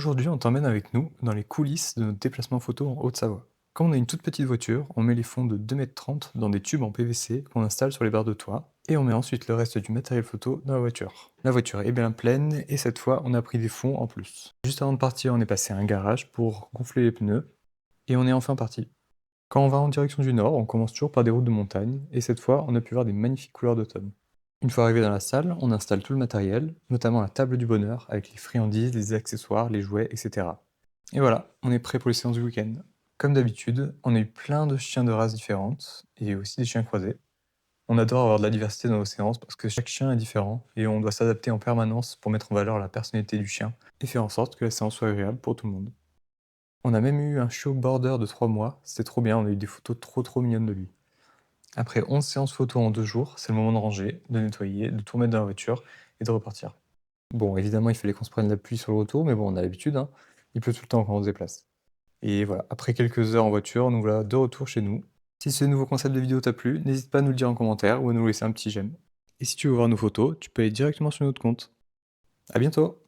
Aujourd'hui, on t'emmène avec nous dans les coulisses de notre déplacement photo en Haute-Savoie. Comme on a une toute petite voiture, on met les fonds de 2,30 m dans des tubes en PVC qu'on installe sur les barres de toit, et on met ensuite le reste du matériel photo dans la voiture. La voiture est bien pleine, et cette fois, on a pris des fonds en plus. Juste avant de partir, on est passé à un garage pour gonfler les pneus, et on est enfin parti. Quand on va en direction du nord, on commence toujours par des routes de montagne, et cette fois, on a pu voir des magnifiques couleurs d'automne. Une fois arrivé dans la salle, on installe tout le matériel, notamment la table du bonheur, avec les friandises, les accessoires, les jouets, etc. Et voilà, on est prêt pour les séances du week-end. Comme d'habitude, on a eu plein de chiens de races différentes, et aussi des chiens croisés. On adore avoir de la diversité dans nos séances parce que chaque chien est différent, et on doit s'adapter en permanence pour mettre en valeur la personnalité du chien, et faire en sorte que la séance soit agréable pour tout le monde. On a même eu un chiot border de 3 mois, c'était trop bien, on a eu des photos trop mignonnes de lui. Après 11 séances photo en 2 jours, c'est le moment de ranger, de nettoyer, de tout remettre dans la voiture et de repartir. Bon, évidemment, il fallait qu'on se prenne la pluie sur le retour, mais bon, on a l'habitude, hein. Il pleut tout le temps quand on se déplace. Et voilà, après quelques heures en voiture, nous voilà de retour chez nous. Si ce nouveau concept de vidéo t'a plu, n'hésite pas à nous le dire en commentaire ou à nous laisser un petit j'aime. Et si tu veux voir nos photos, tu peux aller directement sur notre compte. À bientôt!